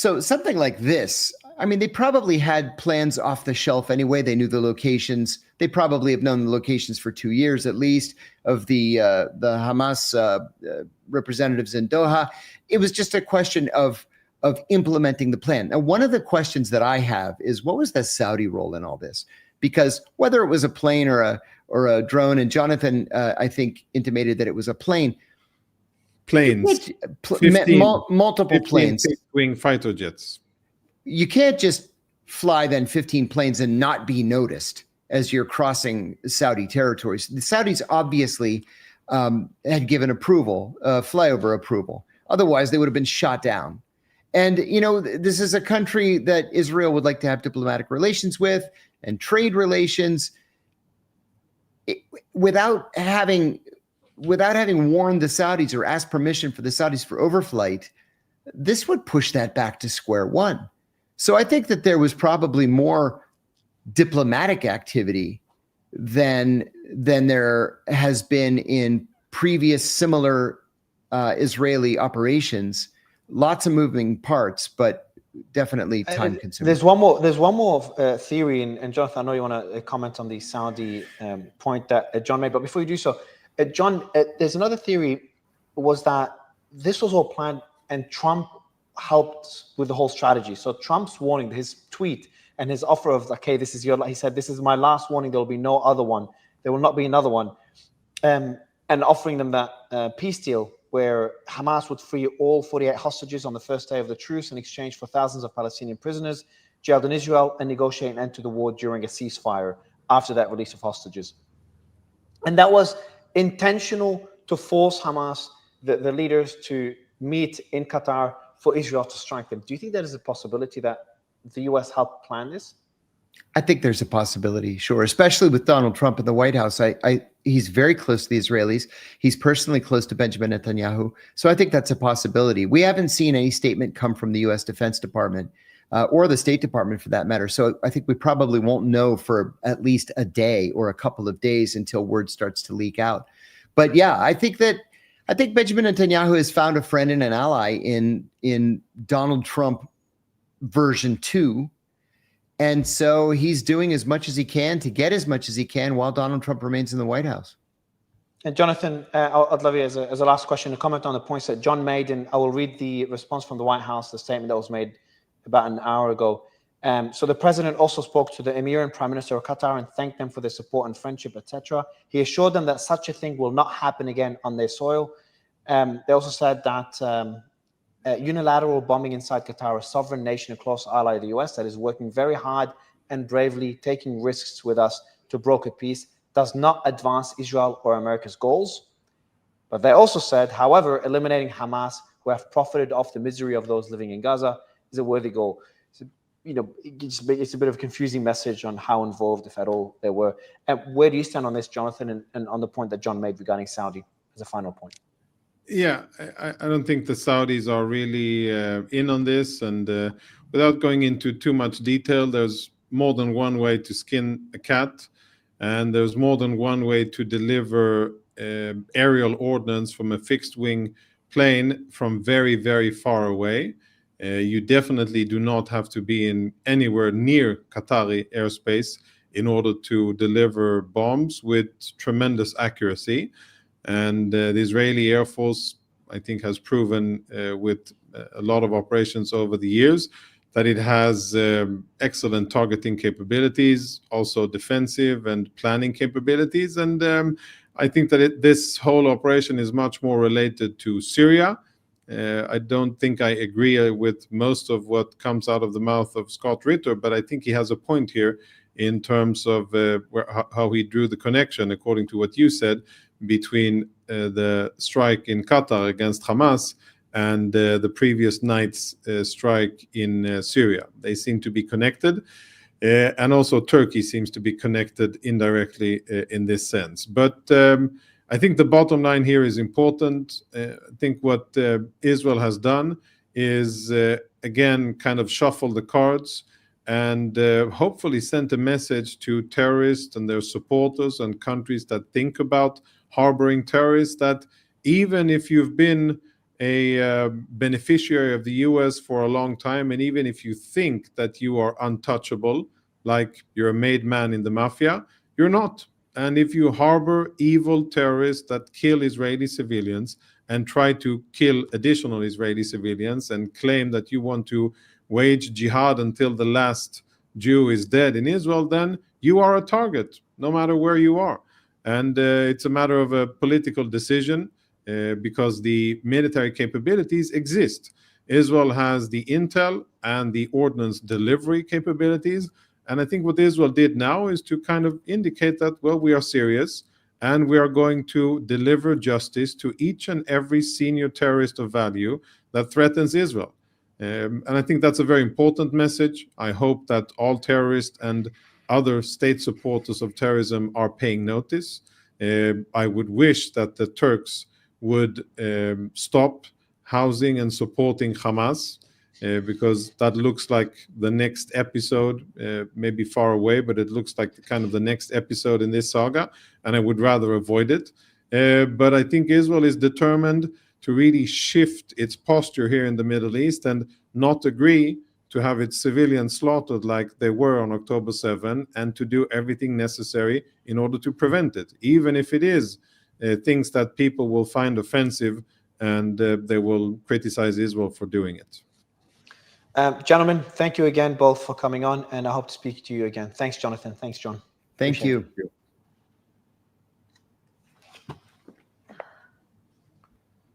So something like this, I mean, they probably had plans off the shelf anyway. They knew the locations. They probably have known the locations for 2 years at least of the Hamas representatives in Doha. It was just a question of implementing the plan. Now, one of the questions that I have is, what was the Saudi role in all this? Because whether it was a plane or a drone, and Jonathan, I think, intimated that it was a plane. Planes, multiple planes, fixed-wing fighter jets. You can't just fly then 15 planes and not be noticed as you're crossing Saudi territories. The Saudis obviously had given approval, flyover approval. Otherwise, they would have been shot down. And, you know, this is a country that Israel would like to have diplomatic relations with and trade relations. Without having warned the Saudis or asked permission for the Saudis for overflight, this would push that back to square one. So I think that there was probably more diplomatic activity than there has been in previous similar Israeli operations. Lots of moving parts, but definitely time consuming. There's one more theory, and Jonathan, I know you want to comment on the Saudi point that John made, but before you do so, John, there's another theory, was that this was all planned and Trump helped with the whole strategy. So Trump's warning, his tweet and his offer of, okay, this is he said, this is my last warning, there will be no other one. There will not be another one. And offering them that peace deal where Hamas would free all 48 hostages on the first day of the truce in exchange for thousands of Palestinian prisoners jailed in Israel, and negotiate an end to the war during a ceasefire after that release of hostages. And that was intentional to force Hamas, the leaders, to meet in Qatar for Israel to strike them. Do you think there is a possibility that the U.S. helped plan this? I think there's a possibility, sure, especially with Donald Trump in the White House. He's very close to the Israelis. He's personally close to Benjamin Netanyahu. So I think that's a possibility. We haven't seen any statement come from the U.S. Defense Department or the State Department for that matter. So I think we probably won't know for at least a day or a couple of days until word starts to leak out. But yeah, I think Benjamin Netanyahu has found a friend and an ally in Donald Trump version 2. And so he's doing as much as he can to get as much as he can while Donald Trump remains in the White House. And Jonathan, I'd love you as a last question to comment on the points that John made, and I will read the response from the White House, the statement that was made about an hour ago. So the president also spoke to the Emir and Prime Minister of Qatar and thanked them for their support and friendship, etc. He assured them that such a thing will not happen again on their soil. They also said that unilateral bombing inside Qatar, a sovereign nation, a close ally of the US that is working very hard and bravely taking risks with us to broker peace, does not advance Israel or America's goals. But they also said, however, eliminating Hamas, who have profited off the misery of those living in Gaza, is a worthy goal. So, you know, it's a bit of a confusing message on how involved, if at all, they were. And where do you stand on this, Jonathan, and on the point that John made regarding Saudi as a final point? Yeah, I don't think the Saudis are really in on this. And without going into too much detail, there's more than one way to skin a cat. And there's more than one way to deliver aerial ordnance from a fixed-wing plane from very, very far away. You definitely do not have to be in anywhere near Qatari airspace in order to deliver bombs with tremendous accuracy. And the Israeli Air Force, I think, has proven with a lot of operations over the years that it has excellent targeting capabilities, also defensive and planning capabilities. And I think that this whole operation is much more related to Syria. I don't think I agree with most of what comes out of the mouth of Scott Ritter, but I think he has a point here in terms of how he drew the connection, according to what you said, between the strike in Qatar against Hamas and the previous night's strike in Syria. They seem to be connected. And also Turkey seems to be connected indirectly in this sense. But I think the bottom line here is important. I think what Israel has done is, again, kind of shuffle the cards and hopefully sent a message to terrorists and their supporters and countries that think about harboring terrorists, that even if you've been a beneficiary of the US for a long time, and even if you think that you are untouchable, like you're a made man in the mafia, you're not. And if you harbor evil terrorists that kill Israeli civilians and try to kill additional Israeli civilians and claim that you want to wage jihad until the last Jew is dead in Israel, then you are a target, no matter where you are. And it's a matter of a political decision because the military capabilities exist. Israel has the intel and the ordnance delivery capabilities. And I think what Israel did now is to kind of indicate that, well, we are serious and we are going to deliver justice to each and every senior terrorist of value that threatens Israel. And I think that's a very important message. I hope that all terrorists and other state supporters of terrorism are paying notice. I would wish that the Turks would stop housing and supporting Hamas, because that looks like the next episode, maybe far away, but it looks like kind of the next episode in this saga, and I would rather avoid it. But I think Israel is determined to really shift its posture here in the Middle East and not agree to have its civilians slaughtered like they were on October 7, and to do everything necessary in order to prevent it, even if it is things that people will find offensive and they will criticize Israel for doing it. Gentlemen, thank you again both for coming on, and I hope to speak to you again. Thanks, Jonathan. Thanks, John. Thank you.